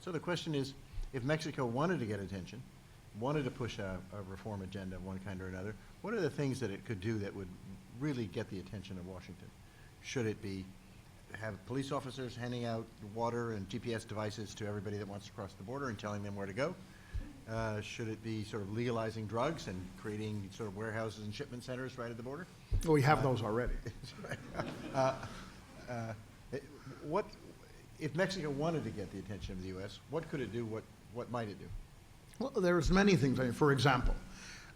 So the question is, if Mexico wanted to get attention, wanted to push a reform agenda of one kind or another, what are the things that it could do that would really get the attention of Washington? Should it be have police officers handing out water and GPS devices to everybody that wants to cross the border and telling them where to go? Should it be sort of legalizing drugs and creating sort of warehouses and shipment centers right at the border? Well, we have those already. What, if Mexico wanted to get the attention of the U.S., what could it do? What might it do? Well, there's many things. I mean, for example,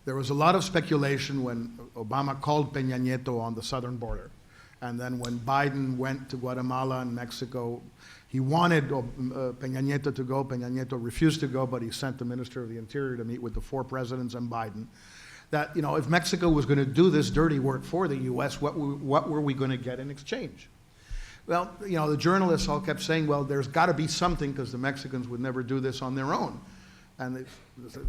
there was a lot of speculation when Obama called Peña Nieto on the southern border. And then when Biden went to Guatemala and Mexico, he wanted Peña Nieto to go. Peña Nieto refused to go, but he sent the Minister of the Interior to meet with the four presidents and Biden. That, you know, if Mexico was going to do this dirty work for the U.S., what were we going to get in exchange? Well, you know, the journalists all kept saying, well, there's got to be something because the Mexicans would never do this on their own. And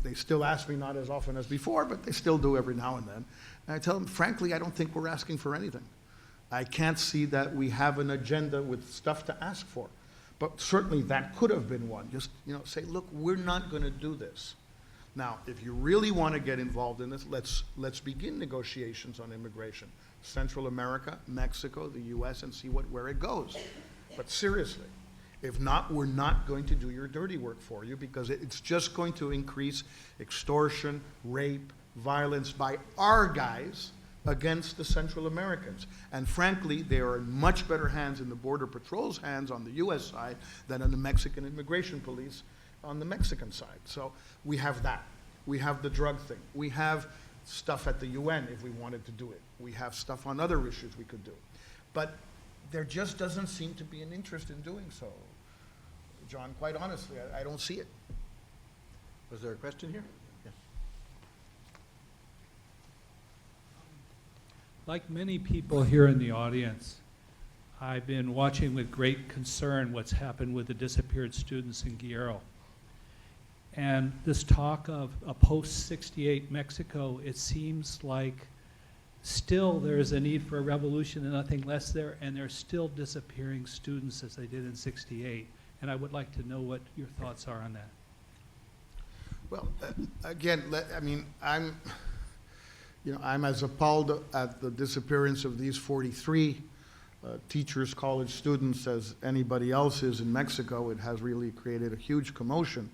they still ask me, not as often as before, but they still do every now and then. And I tell them, frankly, I don't think we're asking for anything. I can't see that we have an agenda with stuff to ask for. But certainly that could have been one. Just, you know, say, look, we're not going to do this. Now, if you really want to get involved in this, let's begin negotiations on immigration. Central America, Mexico, the U.S., and see where it goes. But seriously, if not, we're not going to do your dirty work for you because it's just going to increase extortion, rape, violence by our guys against the Central Americans. And frankly, they are in much better hands in the Border Patrol's hands on the U.S. side than on the Mexican immigration police on the Mexican side. So we have that. We have the drug thing. We have stuff at the UN if we wanted to do it. We have stuff on other issues we could do. But there just doesn't seem to be an interest in doing so. John, quite honestly, I don't see it. Was there a question here? Yes. Like many people here in the audience, I've been watching with great concern what's happened with the disappeared students in Guerrero. And this talk of a post-68 Mexico, it seems like still there is a need for a revolution and nothing less there, and they're still disappearing students as they did in '68. And I would like to know what your thoughts are on that. Well, again, I mean, I'm as appalled at the disappearance of these 43 teachers, college students as anybody else is in Mexico. It has really created a huge commotion.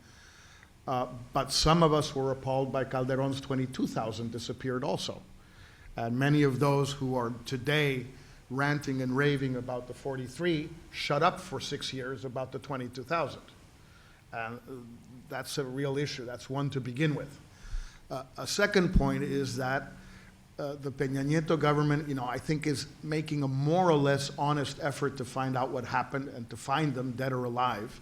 But some of us were appalled by Calderon's 22,000 disappeared also. And many of those who are today ranting and raving about the 43 shut up for 6 years about the 22,000. And that's a real issue. That's one to begin with. A second point is that the Peña Nieto government, I think is making a more or less honest effort to find out what happened and to find them dead or alive.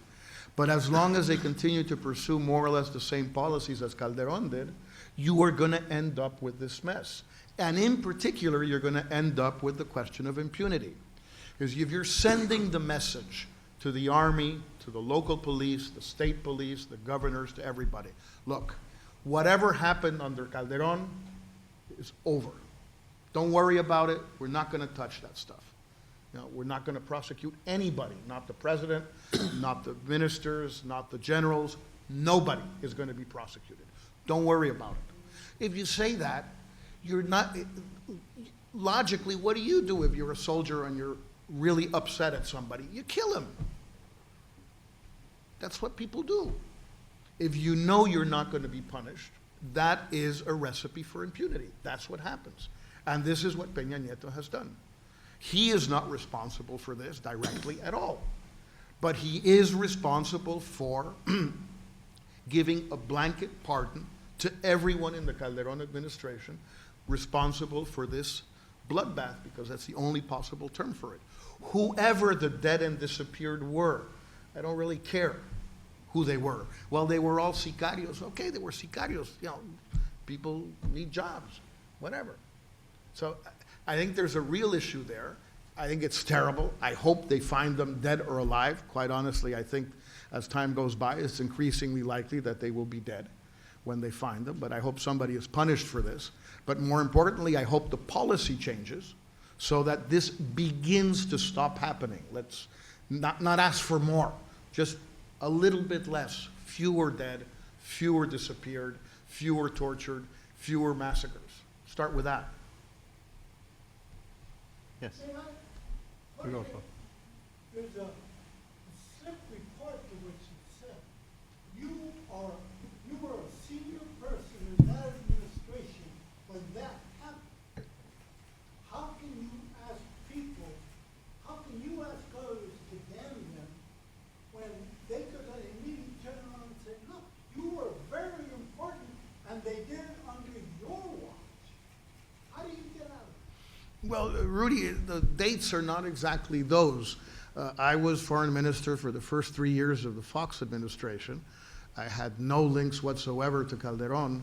But as long as they continue to pursue more or less the same policies as Calderon did, you are going to end up with this mess. And in particular, you're going to end up with the question of impunity. Because if you're sending the message to the army, to the local police, the state police, the governors, to everybody, look, whatever happened under Calderon is over. Don't worry about it. We're not going to touch that stuff. We're not going to prosecute anybody, not the president, not the ministers, not the generals. Nobody is going to be prosecuted. Don't worry about it. If you say that, you're not, logically, what do you do if you're a soldier and you're really upset at somebody? You kill him. That's what people do. If you know you're not going to be punished, that is a recipe for impunity. That's what happens. And this is what Peña Nieto has done. He is not responsible for this directly at all. But he is responsible for giving a blanket pardon to everyone in the Calderon administration responsible for this bloodbath, because that's the only possible term for it. Whoever the dead and disappeared were, I don't really care who they were. Well, they were all sicarios. Okay, they were sicarios. People need jobs, whatever. So I think there's a real issue there. I think it's terrible. I hope they find them dead or alive. Quite honestly, I think as time goes by, it's increasingly likely that they will be dead when they find them. But I hope somebody is punished for this. But more importantly, I hope the policy changes so that this begins to stop happening. Let's not ask for more, just a little bit less. Fewer dead, fewer disappeared, fewer tortured, fewer massacres. Start with that. Yes. Rodolfo. There's a slip report to which it said you were a senior person in that administration when that happened. How can you ask people, how can you ask others to damn them when they could immediately turn around and say, look, you were very important and they did it under your watch. How do you get out of it? Well, Rudy, the dates are not exactly those. I was foreign minister for the first 3 years of the Fox administration. I had no links whatsoever to Calderon.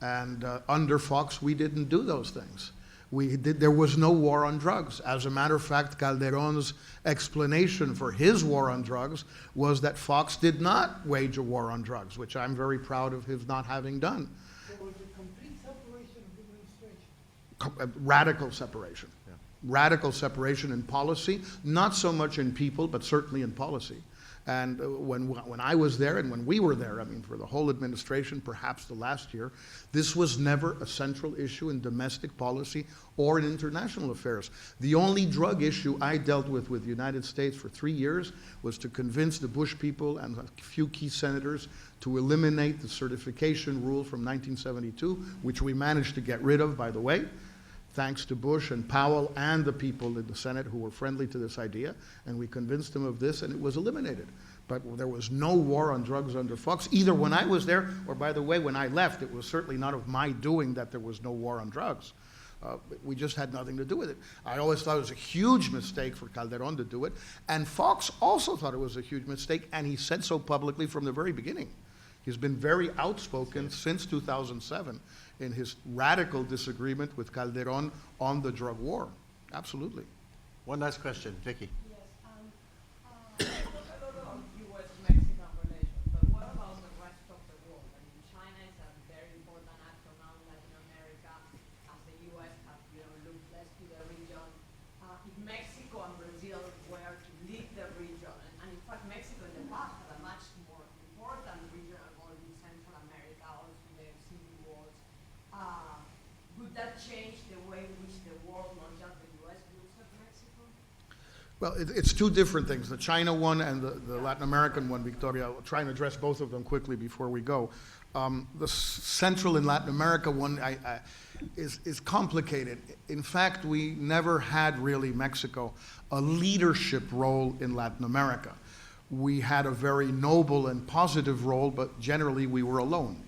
And under Fox, we didn't do those things. There was no war on drugs. As a matter of fact, Calderon's explanation for his war on drugs was that Fox did not wage a war on drugs, which I'm very proud of his not having done. There was a complete separation of administration. Radical separation. Yeah. Radical separation in policy, not so much in people, but certainly in policy. And when I was there and when we were there, I mean, for the whole administration, perhaps the last year, this was never a central issue in domestic policy or in international affairs. The only drug issue I dealt with the United States for 3 years was to convince the Bush people and a few key senators to eliminate the certification rule from 1972, which we managed to get rid of, by the way, thanks to Bush and Powell and the people in the Senate who were friendly to this idea, and we convinced them of this, and it was eliminated. But there was no war on drugs under Fox, either when I was there, or by the way, when I left, it was certainly not of my doing that there was no war on drugs. We just had nothing to do with it. I always thought it was a huge mistake for Calderon to do it, and Fox also thought it was a huge mistake, and he said so publicly from the very beginning. He's been very outspoken since 2007 in his radical disagreement with Calderon on the drug war. Absolutely. One last question, Vicky. Yes, I don't know U.S.-Mexican relations, but what about the rest of the world? I mean, China is a very important actor now in Latin America, as the U.S. have, looked less to the region. If Mexico and Brazil were to lead the region, and in fact, Mexico in the past had a much more important regional role in Central America, also the civil wars, would that change the way in which the world, not just the U.S., looks at Mexico? Well, it's two different things, the China one and the Latin American one, Victoria. I'll try and address both of them quickly before we go. The Central and Latin America one is complicated. In fact, we never had really, Mexico, a leadership role in Latin America. We had a very noble and positive role, but generally we were alone.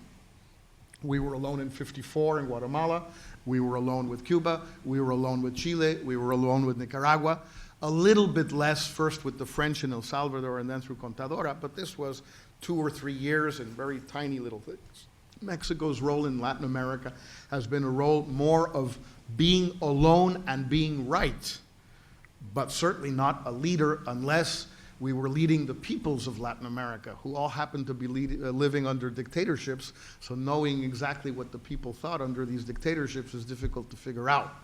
We were alone in '54 in Guatemala. We were alone with Cuba. We were alone with Chile. We were alone with Nicaragua. A little bit less first with the French in El Salvador and then through Contadora, but this was 2 or 3 years and very tiny little things. Mexico's role in Latin America has been a role more of being alone and being right, but certainly not a leader unless we were leading the peoples of Latin America, who all happened to be living under dictatorships, so knowing exactly what the people thought under these dictatorships is difficult to figure out.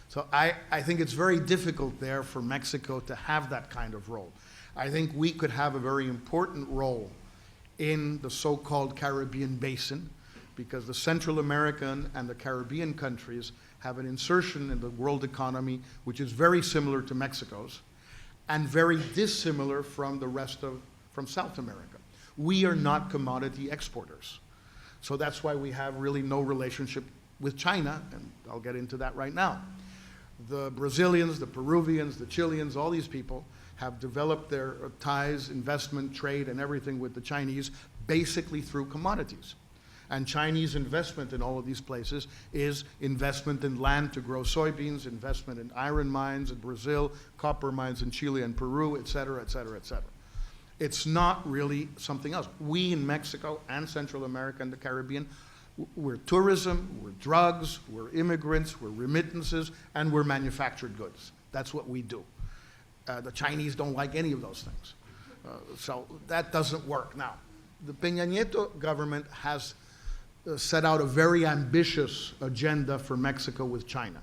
So I think it's very difficult there for Mexico to have that kind of role. I think we could have a very important role in the so-called Caribbean basin, because the Central American and the Caribbean countries have an insertion in the world economy which is very similar to Mexico's and very dissimilar from from South America. We are not commodity exporters. So that's why we have really no relationship with China, and I'll get into that right now. The Brazilians, the Peruvians, the Chileans, all these people have developed their ties, investment, trade, and everything with the Chinese basically through commodities. And Chinese investment in all of these places is investment in land to grow soybeans, investment in iron mines in Brazil, copper mines in Chile and Peru, et cetera, et cetera, et cetera. It's not really something else. We in Mexico and Central America and the Caribbean, we're tourism, we're drugs, we're immigrants, we're remittances, and we're manufactured goods. That's what we do. The Chinese don't like any of those things. So that doesn't work. Now, the Peña Nieto government has set out a very ambitious agenda for Mexico with China.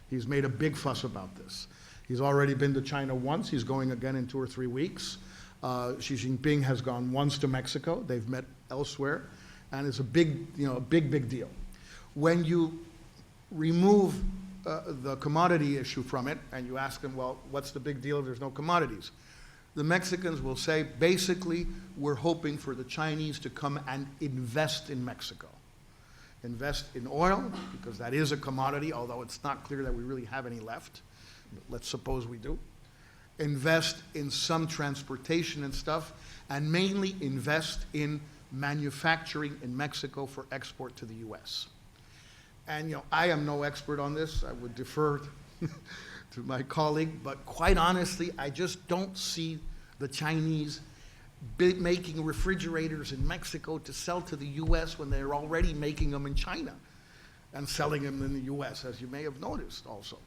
He's made a big fuss about this. He's already been to China once. He's going again in 2 or 3 weeks. Xi Jinping has gone once to Mexico. They've met elsewhere. And it's a big deal. When you remove the commodity issue from it, and you ask them, well, what's the big deal if there's no commodities? The Mexicans will say, basically, we're hoping for the Chinese to come and invest in Mexico. Invest in oil, because that is a commodity, although it's not clear that we really have any left. Let's suppose we do. Invest in some transportation and stuff, and mainly invest in manufacturing in Mexico for export to the U.S. And I am no expert on this. I would defer to my colleague, but quite honestly, I just don't see the Chinese making refrigerators in Mexico to sell to the U.S. when they're already making them in China and selling them in the U.S., as you may have noticed also.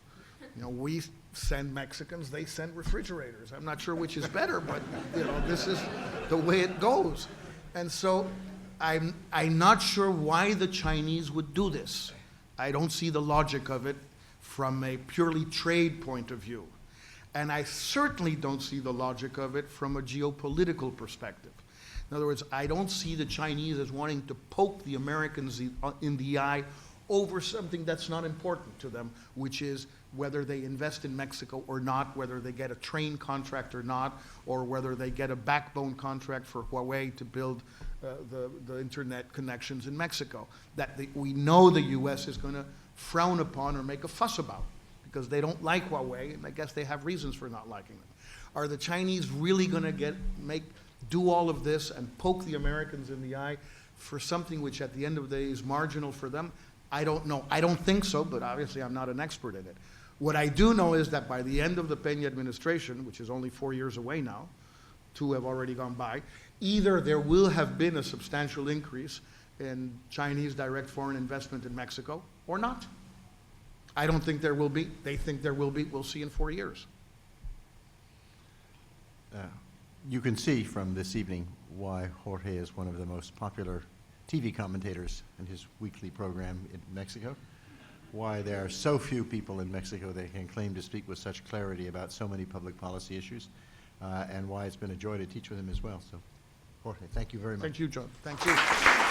You know, we send Mexicans, they send refrigerators. I'm not sure which is better, but, you know, this is the way it goes. And so I'm not sure why the Chinese would do this. I don't see the logic of it from a purely trade point of view. And I certainly don't see the logic of it from a geopolitical perspective. In other words, I don't see the Chinese as wanting to poke the Americans in the eye over something that's not important to them, which is whether they invest in Mexico or not, whether they get a train contract or not, or whether they get a backbone contract for Huawei to build the internet connections in Mexico. We know the U.S. is going to frown upon or make a fuss about, because they don't like Huawei, and I guess they have reasons for not liking them. Are the Chinese really going to do all of this and poke the Americans in the eye for something which at the end of the day is marginal for them? I don't know. I don't think so, but obviously I'm not an expert in it. What I do know is that by the end of the Peña administration, which is only 4 years away now, 2 have already gone by, either there will have been a substantial increase in Chinese direct foreign investment in Mexico or not. I don't think there will be. They think there will be. We'll see in 4 years. You can see from this evening why Jorge is one of the most popular TV commentators in his weekly program in Mexico, why there are so few people in Mexico that can claim to speak with such clarity about so many public policy issues, and why it's been a joy to teach with him as well. So, Jorge, thank you very much. Thank you, John. Thank you.